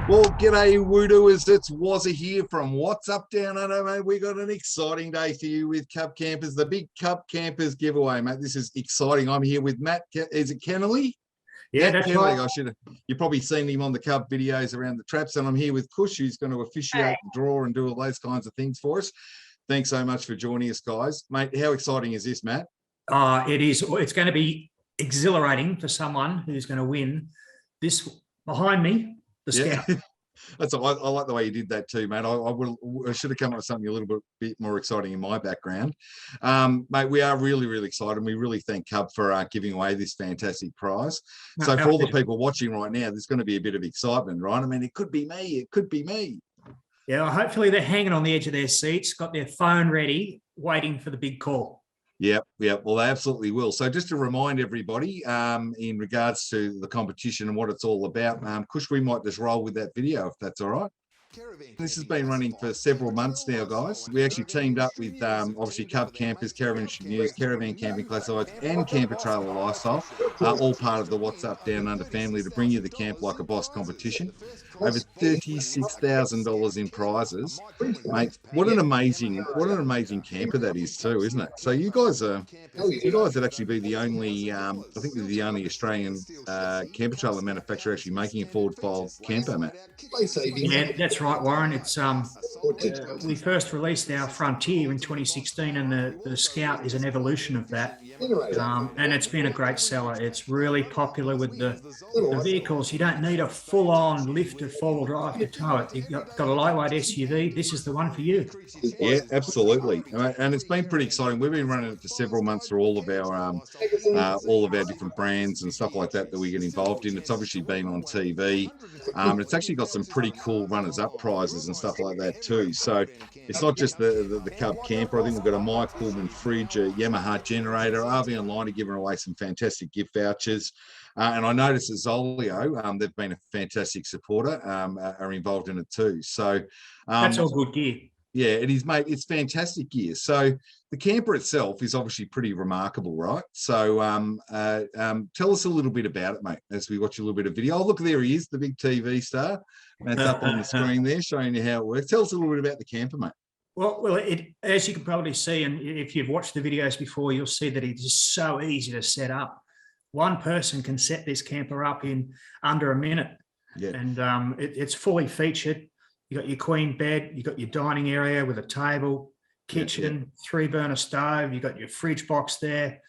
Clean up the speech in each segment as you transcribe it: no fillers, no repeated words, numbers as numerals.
Well, g'day Woodooers, it's Wazza here from What's Up Down Under, mate. We got an exciting day for you with Cub Campers, the big Cub Campers giveaway, mate. This is exciting. I'm here with Matt, is it Kennelly? Yeah, Matt that's Kennelly. right. You've probably seen him on the Cub videos around the traps, and I'm here with Kush, who's going to officiate the draw and do all those kinds of things for us. Thanks so much for joining us, guys. Mate, how exciting is this, Matt? It is. It's going to be exhilarating for someone who's going to win. This behind me, the scout. That's I like the way you did that too, mate. I should have come up with something a little bit more exciting in my background. Mate, we are really, really excited. We really thank Cub for giving away this fantastic prize. So for all the people watching right now, there's going to be a bit of excitement, right? I mean, it could be me. It could be me. Yeah, well, hopefully they're hanging on the edge of their seats, got their phone ready, waiting for the big call. Yep. Well, they absolutely will. So just to remind everybody, in regards to the competition and what it's all about, Kush, we might just roll with that video if that's all right. This has been running for several months now, guys. We actually teamed up with obviously Cub Campers, Caravan News, Caravan Camping Classifieds, and Camper Trailer Lifestyle, all part of the What's Up Down Under family to bring you the Camp Like a Boss competition. Over $36,000 in prizes, mate. What an amazing camper that is too, isn't it? So you guys would actually be the only, I think we're the only Australian camper trailer manufacturer actually making a forward fold camper, Matt. Yeah, that's right, Warren. It's we first released our Frontier in 2016, and the Scout is an evolution of that. And it's been a great seller. It's really popular with the vehicles. You don't need a full-on lifted four-wheel drive to tow it. You've got a lightweight SUV. This is the one for you. Yeah, absolutely. And it's been pretty exciting. We've been running it for several months for all of our different brands and stuff like that we get involved in. It's obviously been on TV. It's actually got some pretty cool runners-up prizes and stuff like that too. So it's not just the Cub camper. I think we've got a Mike Coolman fridge, a Yamaha generator. RV Online are giving away some fantastic gift vouchers. And I noticed that Zolio, they've been a fantastic supporter, are involved in it too. So that's all good gear. Yeah, it is, mate. It's fantastic gear. So the camper itself is obviously pretty remarkable, right? So tell us a little bit about it, mate, as we watch a little bit of video. Oh, look, there he is, the big TV star. That's up on the screen there, showing you how it works. Tell us a little bit about the camper, mate. Well, as you can probably see, and if you've watched the videos before, you'll see that it is so easy to set up. One person can set this camper up in under a minute. Yeah. And it's fully featured. You got your queen bed, you got your dining area with a table, kitchen, 3-burner stove, you got your fridge box there.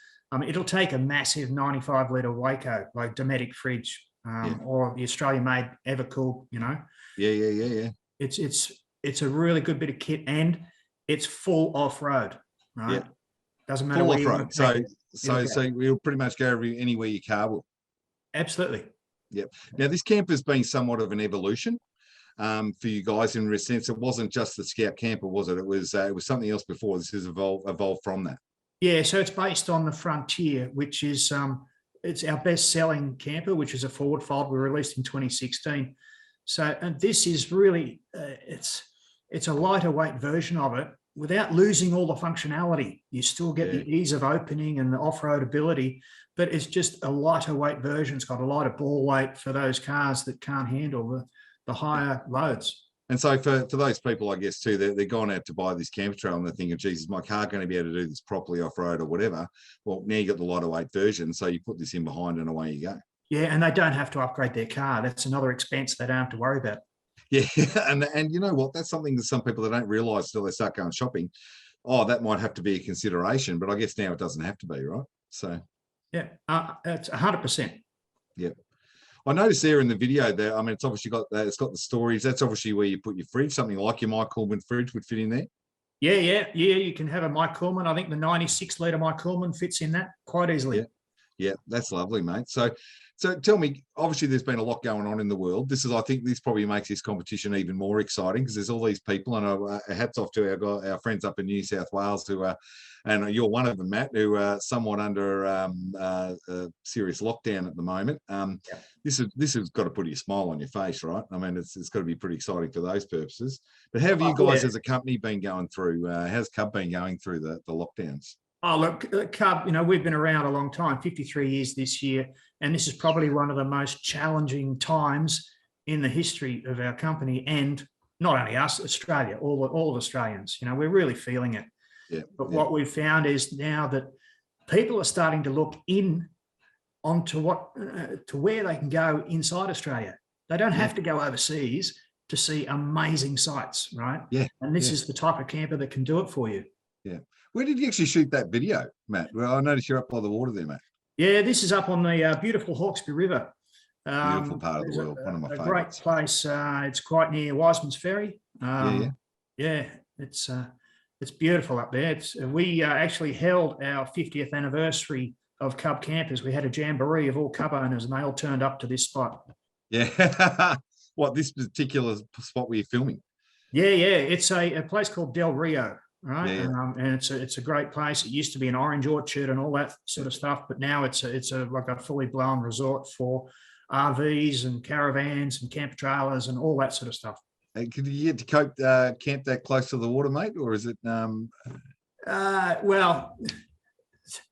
It'll take a massive 95-litre Waco, like Dometic fridge, or the Australian-made EVAKOOL, you know. Yeah. It's a really good bit of kit, and it's full off-road, right? Yeah. Doesn't matter where off-road. So you'll pretty much go anywhere your car will. Absolutely. Yep. Now this camper's been somewhat of an evolution for you guys in a sense. It wasn't just the Scout camper, was it? It was something else before. This has evolved from that. Yeah. So it's based on the Frontier, which is it's our best-selling camper, which is a forward fold we released in 2016. So, and this is really it's a lighter weight version of it without losing all the functionality. You still get the ease of opening and the off-road ability, but it's just a lighter weight version. It's got a lighter ball weight for those cars that can't handle the higher loads. And so for those people, I guess, too, they're going out to buy this camper trailer and they're thinking, geez, is my car going to be able to do this properly off-road or whatever? Well, now you got the lighter weight version, so you put this in behind and away you go. Yeah, and they don't have to upgrade their car. That's another expense they don't have to worry about. Yeah, and you know what? That's something that some people that don't realise until they start going shopping. Oh, that might have to be a consideration, but I guess now it doesn't have to be, right? So yeah, it's 100%. Yeah. I noticed there in the video there, I mean, it's obviously got it's got the stories. That's obviously where you put your fridge. Something like your Mike Coolman fridge would fit in there. Yeah. You can have a Mike Coolman. I think the 96-litre Mike Coolman fits in that quite easily. Yeah, that's lovely, mate. So tell me, obviously there's been a lot going on in the world. I think this probably makes this competition even more exciting because there's all these people, and hats off to our friends up in New South Wales who are, and you're one of them, Matt, who are somewhat under a serious lockdown at the moment. This has got to put a smile on your face, right? I mean, it's got to be pretty exciting for those purposes. But how have you guys as a company been going through? How's Cub been going through the lockdowns? Oh, look, Cub, we've been around a long time, 53 years this year, and this is probably one of the most challenging times in the history of our company, and not only us, Australia, all of Australians. We're really feeling it. Yeah. But what we've found is now that people are starting to look in onto to where they can go inside Australia. They don't have to go overseas to see amazing sights, right? Yeah. And this is the type of camper that can do it for you. Yeah. Where did you actually shoot that video, Matt? Well, I noticed you're up by the water there, Matt. Yeah, this is up on the beautiful Hawkesbury River. Beautiful part of the world, one of my favorites. Great place. It's quite near Wiseman's Ferry. Yeah, it's beautiful up there. We actually held our 50th anniversary of Cub Campers. We had a jamboree of all Cub owners, and they all turned up to this spot. Yeah. What, this particular spot were you filming? Yeah. It's a place called Del Rio, right? Yeah. And it's a great place. It used to be an orange orchard and all that sort of stuff, but now it's like a fully blown resort for RVs and caravans and camper trailers and all that sort of stuff. And could you get to camp that close to the water, mate, or is it? Well,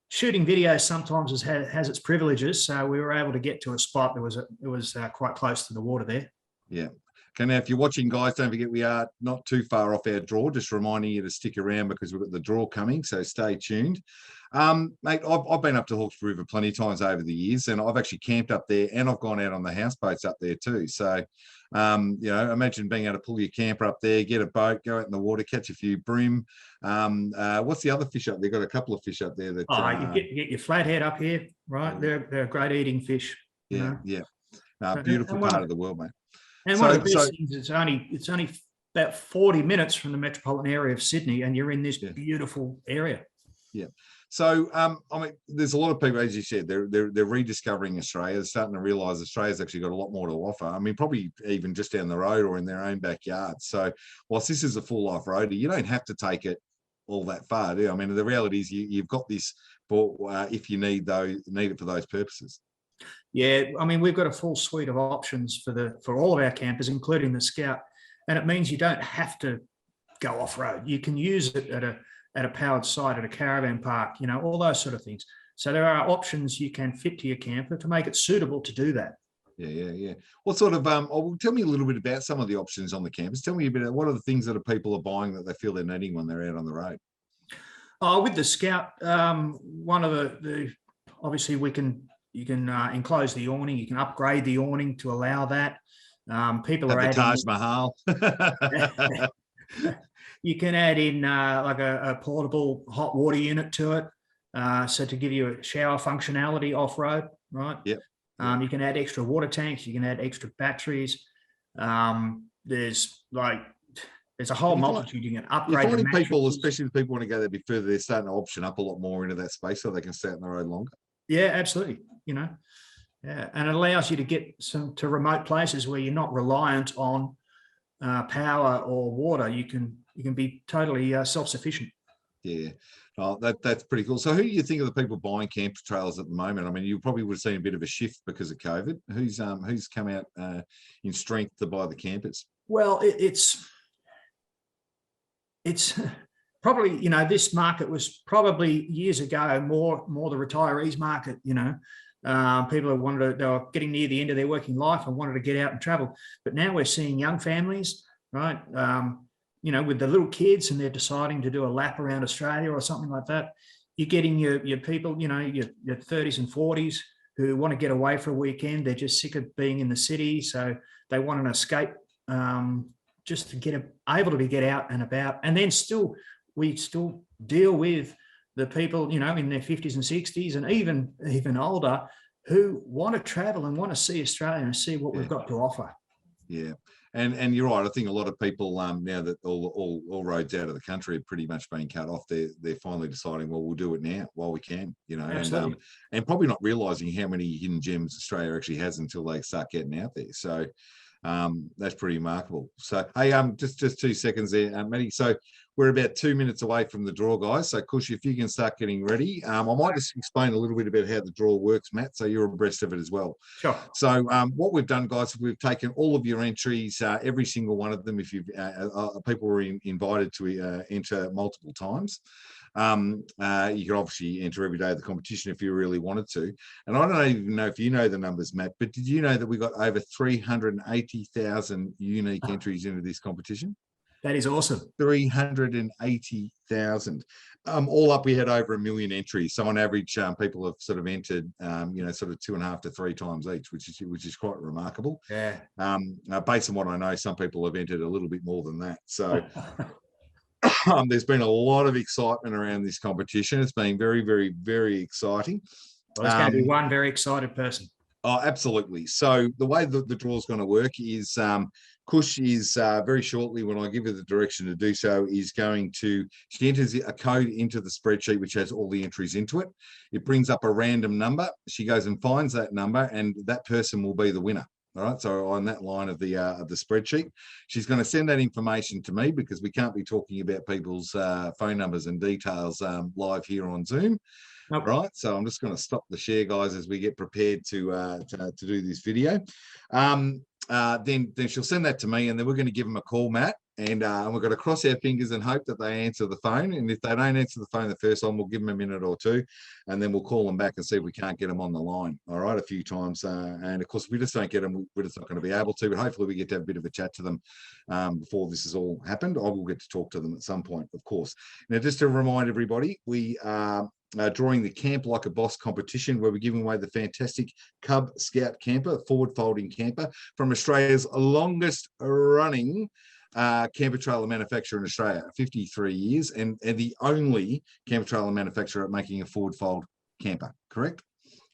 shooting videos sometimes has its privileges, so we were able to get to a spot that was quite close to the water there. Yeah. Okay, now if you're watching, guys, don't forget we are not too far off our draw. Just reminding you to stick around because we've got the draw coming, so stay tuned. Mate, I've been up to Hawkesbury River plenty of times over the years, and I've actually camped up there, and I've gone out on the houseboats up there too. So, imagine being able to pull your camper up there, get a boat, go out in the water, catch a few bream. What's the other fish up there? Got a couple of fish up there that. You get your flathead up here, right? They're great eating fish. Yeah. Beautiful part of the world, mate. And one of the best things, it's only about 40 minutes from the metropolitan area of Sydney, and you're in this beautiful area. Yeah. So, there's a lot of people, as you said, they're rediscovering Australia. They're starting to realise Australia's actually got a lot more to offer. Probably even just down the road or in their own backyard. So, whilst this is a full life roadie, you don't have to take it all that far, do you? The reality is you've got this for if you need it for those purposes. Yeah, we've got a full suite of options for all of our campers, including the Scout, and it means you don't have to go off road. You can use it at a powered site, at a caravan park, all those sort of things. So there are options you can fit to your camper to make it suitable to do that. Yeah. What sort of tell me a little bit about some of the options on the campus. Tell me a bit. What are the things that people are buying that they feel they're needing when they're out on the road? With the Scout, one of the obviously you can enclose the awning. You can upgrade the awning to allow that. People are adding Taj Mahal. You can add in like a portable hot water unit to it, so to give you a shower functionality off road, right? Yep. You can add extra water tanks. You can add extra batteries. There's a whole multitude. You can upgrade. You're finding people, especially if people want to go there a bit further, they're starting to option up a lot more into that space so they can stay out on the road longer. Yeah, absolutely. And it allows you to get to remote places where you're not reliant on power or water. You can be totally self-sufficient. Yeah, that's pretty cool. So who do you think of the people buying camper trailers at the moment? You probably would have seen a bit of a shift because of COVID. Who's come out in strength to buy the campers? Well, it's probably, this market was probably years ago more the retirees market. People who they were getting near the end of their working life and wanted to get out and travel. But now we're seeing young families, right? With the little kids, and they're deciding to do a lap around Australia or something like that. You're getting your people, your 30s and 40s who want to get away for a weekend. They're just sick of being in the city, so they want an escape, just to able to get out and about. And then we still deal with the people, in their 50s and 60s and even older, who want to travel and want to see Australia and see what we've got to offer. Yeah. And you're right. I think a lot of people now that all roads out of the country have pretty much been cut off, they're finally deciding, well, we'll do it now while we can, and probably not realising how many hidden gems Australia actually has until they start getting out there. So that's pretty remarkable. So hey, just 2 seconds there, Matty. So we're about 2 minutes away from the draw, guys. So Kush, if you can start getting ready, I might just explain a little bit about how the draw works, Matt, so you're abreast of it as well. Sure. So what we've done, guys, we've taken all of your entries, every single one of them. If you've people were invited to enter multiple times. You could obviously enter every day of the competition if you really wanted to. And I don't even know if you know the numbers, Matt, but did you know that we got over 380,000 unique entries into this competition? That is awesome. 380,000. All up, we had over 1 million entries. So on average, people have sort of entered, sort of 2.5 to 3 times each, which is quite remarkable. Yeah. Based on what I know, some people have entered a little bit more than that. So there's been a lot of excitement around this competition. It's been very, very, very exciting. Well, there's going to be one very excited person. Oh, absolutely. So the way that the draw is going to work is Kush is very shortly, when I give her the direction to do so, is going to, she enters a code into the spreadsheet which has all the entries into it. It brings up a random number. She goes and finds that number, and that person will be the winner. All right, so on that line of the spreadsheet, she's going to send that information to me, because we can't be talking about people's phone numbers and details live here on Zoom. Nope. Right, so I'm just going to stop the share, guys, as we get prepared to do this video. Then she'll send that to me, and then we're going to give them a call, Matt, and we're going to cross our fingers and hope that they answer the phone. And if they don't answer the phone the first time, we'll give them a minute or two, and then we'll call them back and see if we can't get them on the line. All right, a few times, and of course, if we just don't get them, we're just not going to be able to. But hopefully, we get to have a bit of a chat to them before this has all happened. I will get to talk to them at some point, of course. Now, just to remind everybody, we are drawing the Camp Like a Boss competition, where we're giving away the fantastic Cub Scout camper, forward folding camper from Australia's longest running camper trailer manufacturer in Australia, 53 years, and the only camper trailer manufacturer making a forward fold camper, correct?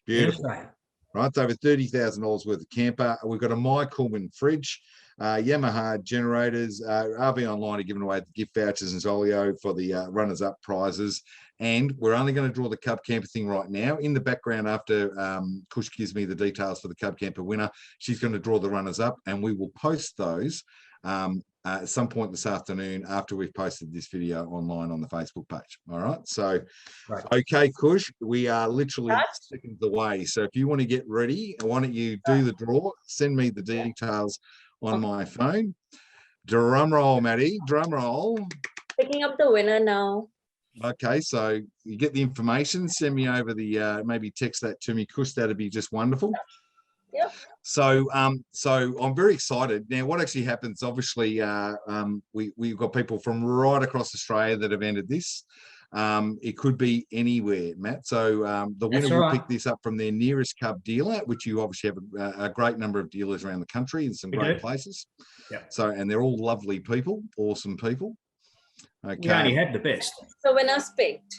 Beautiful. Right. Right, it's over $30,000 worth of camper. We've got a My Coolman fridge, Yamaha generators, RV Online are giving away gift vouchers and Zolio for the runners-up prizes. And we're only going to draw the Cub Camper thing right now. In the background, after Kush gives me the details for the Cub Camper winner, she's going to draw the runners-up, and we will post those at some point this afternoon after we've posted this video online on the Facebook page. All right. So, right. Okay, Kush, we are literally seconds away. So if you want to get ready, why don't you do the draw? Send me the details on my phone. Drum roll, Maddie. Drum roll. Picking up the winner now. Okay, so you get the information. Send me over the maybe text that to me, Kush. That'd be just wonderful. Yep. So I'm very excited. Now, what actually happens, obviously, we've got people from right across Australia that have entered this. It could be anywhere, Matt. So the winner will pick this up from their nearest Cub dealer, which you obviously have a great number of dealers around the country in some great places. Yeah. So, and they're all lovely people, awesome people. Okay. We only had the best. So winner's picked.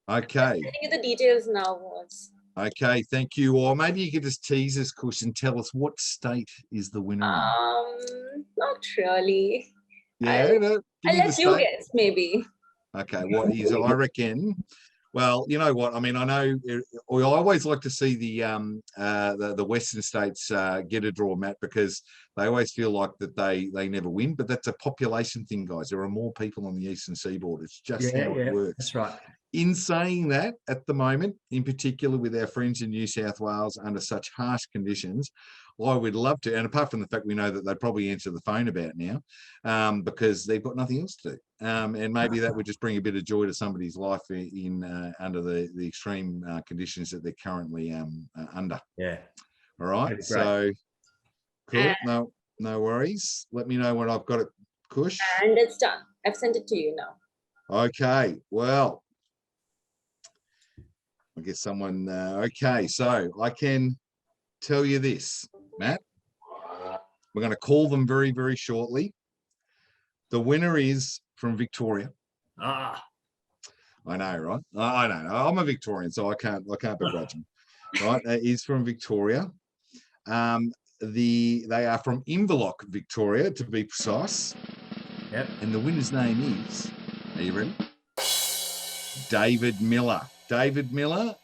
Okay. I'm sending you the details now, was. Okay, thank you. Or maybe you could just tease us, Kush, and tell us what state is the winner in. Not really. Yeah, I'll let you guess, maybe. Okay, what is, I reckon, well, you know what, I mean, I know, I always like to see the Western states get a draw, Matt, because they always feel like that they never win, but that's a population thing, guys. There are more people on the Eastern Seaboard. It's just how it works. That's right. In saying that, at the moment, in particular with our friends in New South Wales under such harsh conditions, I would love to, and apart from the fact we know that they'd probably answer the phone about now, because they've got nothing else to do. And maybe that would just bring a bit of joy to somebody's life in under the extreme conditions that they're currently under. Yeah. All right. So, cool. No worries. Let me know when I've got it, Kush. And it's done. I've sent it to you now. Okay. Well, I guess someone, okay, so I can tell you this, Matt. We're going to call them very, very shortly. The winner is from Victoria. I know, right? I know. I'm a Victorian, so I can't begrudge them. Right? That is from Victoria. They are from Inverloch, Victoria, to be precise. Yep. And the winner's name is, are you ready? David Miller. David Miller,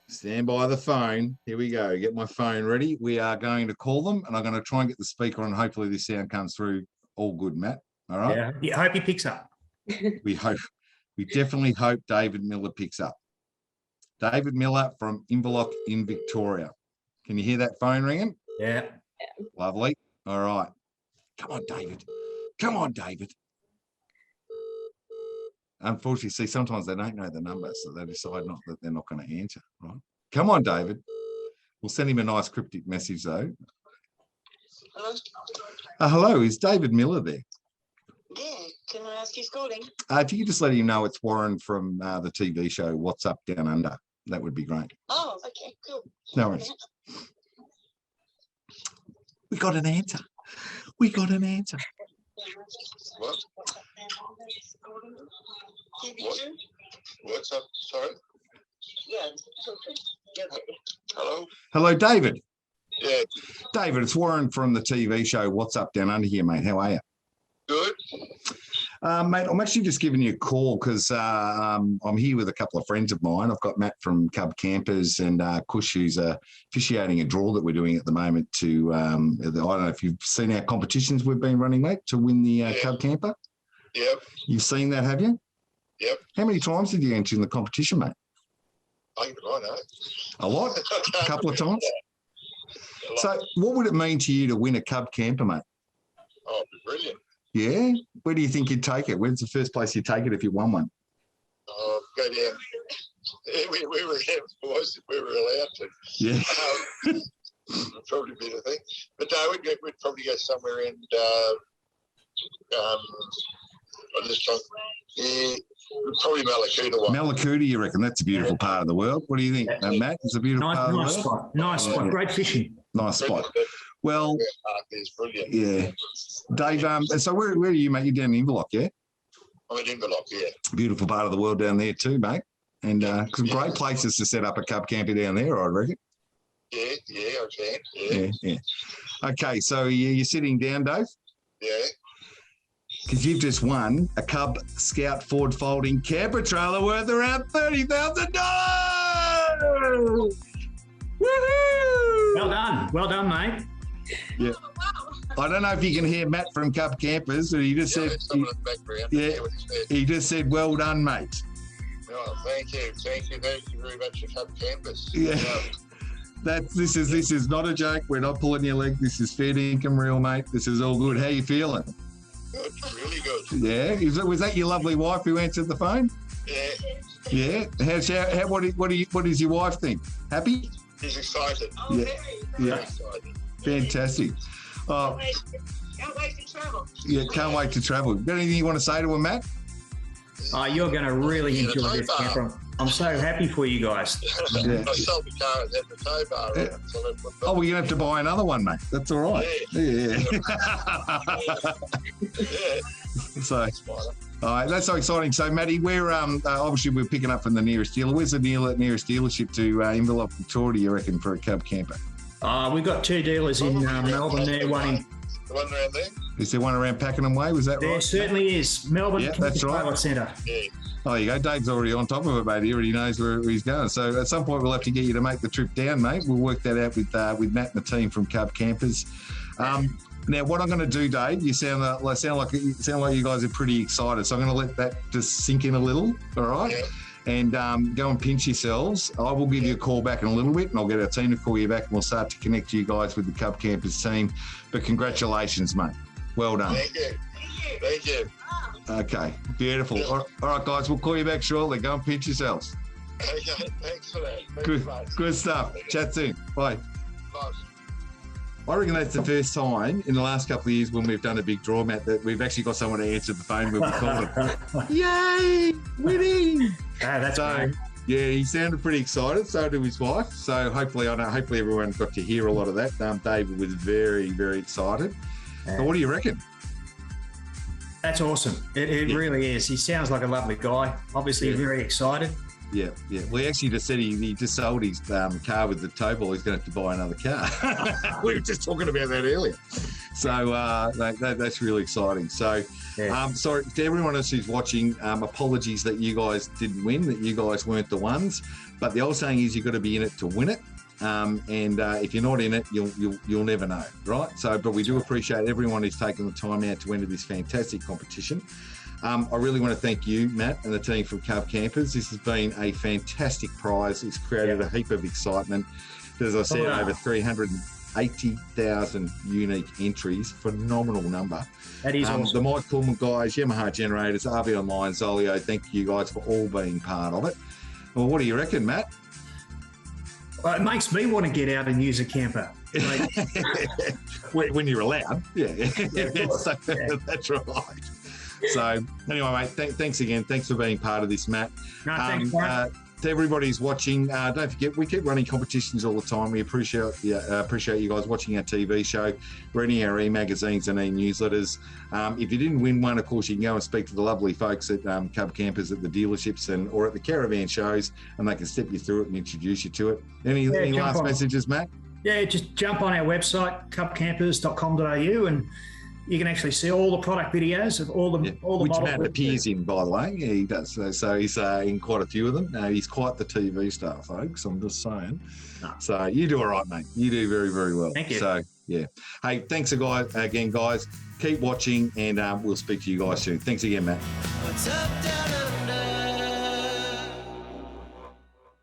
stand by the phone. Here we go. Get my phone ready. We are going to call them, and I'm going to try and get the speaker on. Hopefully this sound comes through all good, Matt. All right? Yeah, I hope he picks up. We definitely hope David Miller picks up. David Miller from Inverloch in Victoria. Can you hear that phone ringing? Yeah. Lovely. All right. Come on, David. Come on, David. Unfortunately, see, sometimes they don't know the number, so they decide not that they're not going to answer, right? Come on, David. We'll send him a nice cryptic message, though. Hello? Hello, is David Miller there? Yeah, can I ask who's calling? If you could just let him know it's Warren from the TV show What's Up Down Under, that would be great. Oh, okay, cool. No worries. We got an answer. We got an answer. What? What? What's up? Sorry? Yeah. Hello? Hello, David. Yeah, David, it's Warren from the TV show What's Up Down Under here, mate. How are you? good. Mate, I'm actually just giving you a call because I'm here with a couple of friends of mine. I've got Matt from Cub Campers and Kush, who's officiating a draw that we're doing at the moment to, I don't know if you've seen our competitions we've been running, mate, to win the Yeah. Cub Camper. Yep, You've seen that, have you? yep. How many times did you enter in the competition, mate? I know. A lot? A couple of times? A lot. So what would it mean to you to win a Cub Camper, mate? Oh, it'd be brilliant. Yeah? Where do you think you'd take it? Where's the first place you'd take it if you won one? Oh, go down. Yeah, we were boys if we were allowed to. Yeah. Would probably be the thing. But no, we'd probably go somewhere in on this time. Yeah, probably Malakuta one. Malakuta, you reckon? That's a beautiful part of the world. What do you think, Matt? It's a beautiful part of the Nice world. spot. Nice spot. Great fishing. Nice spot. Well, Park is brilliant. yeah. Dave, so where are you, mate? You're down in Inverloch, yeah? I'm in Inverloch, yeah. Beautiful part of the world down there too, mate. And some great places to set up a Cub Camper down there, I reckon. Yeah, I can. Yeah, Yeah. Okay, so you're sitting down, Dave? yeah. Because you've just won a Cub Scout Ford folding camper trailer worth around $30,000. Woohoo! Well done, mate. Yeah. I don't know if you can hear Matt from Cub Campers, but he just Yeah, said, there's someone in the background. yeah. Yeah, what he said. he just said, well done, mate. Oh, thank you very much for Cub Campers. Yeah. This is not a joke. We're not pulling your leg. This is fair income real, mate. This is all good. How you feeling? Good, really good. Yeah. Was that your lovely wife who answered the phone? Yeah, Yeah. What does your wife think? Happy? he's excited. Yeah. Yeah. Excited. Fantastic. Oh, Can't wait to travel. yeah. Can't wait to travel. Got anything you want to say to him, Matt? You're going to really enjoy this camper. I'm so happy for you guys. Yeah. I sold the car at the tow bar. Yeah. So Oh, well, you're going to have to buy another one, mate. That's all right. Yeah. yeah. So, Spider. all right, that's so exciting. So, Matty, we're obviously we're picking up from the nearest dealer. Where's the nearest dealership to Inverloch, Victoria, do you reckon, for a Cub Camper? We've got two dealers in Melbourne there, one in. The one around there? Is there one around Pakenham Way? Was that There right? certainly is. Melbourne Yeah, that's right. Trailer Centre. Yeah. Oh, you go. Dave's already on top of it, mate. He already knows where he's going. So at some point, we'll have to get you to make the trip down, mate. We'll work that out with Matt and the team from Cub Campers. Now, what I'm going to do, Dave, you sound like you guys are pretty excited. So I'm going to let that just sink in a little. All right. Yeah. And go and pinch yourselves. I will give you a call back in a little bit, and I'll get our team to call you back, and we'll start to connect you guys with the Cub Campers team. But congratulations, mate. Well done. Thank you. Thank you. Okay, beautiful. All right, guys, we'll call you back shortly. Go and pinch yourselves. Okay, thanks for that. Thanks Good, much. good stuff. Chat soon. Bye. Bye. I reckon that's the first time in the last couple of years when we've done a big draw, Matt, that we've actually got someone to answer the phone when we called him. Yay! Winning! That's great. Yeah, he sounded pretty excited. So did his wife. So hopefully everyone got to hear a lot of that. David was very, very excited. So what do you reckon? That's awesome. It really is. He sounds like a lovely guy. Obviously very excited. Yeah. Well, he actually just said he just sold his car with the tow ball. He's going to have to buy another car. We were just talking about that earlier. So that's really exciting. So, sorry to everyone else who's watching. Apologies that you guys didn't win. That you guys weren't the ones. But the old saying is you've got to be in it to win it. And if you're not in it, you'll never know, right? So, but we do appreciate everyone who's taken the time out to enter this fantastic competition. I really want to thank you, Matt, and the team from Cub Campers. This has been a fantastic prize. It's created a heap of excitement. As I said, over 300 80,000 unique entries. Phenomenal number. That is awesome. The Mike Coolman guys, Yamaha Generators, RV Online, Zolio, thank you guys for all being part of it. Well, what do you reckon, Matt? Well, it makes me want to get out and use a camper. Like, when you're allowed. Yeah. So, Yeah. That's right. So anyway, mate, thanks again. Thanks for being part of this, Matt. No, thanks, Mark. To everybody who's watching, don't forget, we keep running competitions all the time. We appreciate you guys watching our TV show, reading our e-magazines and e-newsletters. If you didn't win one, of course, you can go and speak to the lovely folks at Cub Campers at the dealerships or at the caravan shows, and they can step you through it and introduce you to it. Any last messages, Matt? Yeah, just jump on our website, cubcampers.com.au, and you can actually see all the product videos of all the which models. Matt appears in, by the way. Yeah, he does. So he's in quite a few of them. He's quite the TV star, folks. I'm just saying. No. So you do all right, mate. You do very, very well. Thank you. So, yeah. Hey, thanks again, guys. Keep watching, and we'll speak to you guys soon. Thanks again, Matt. What's up, down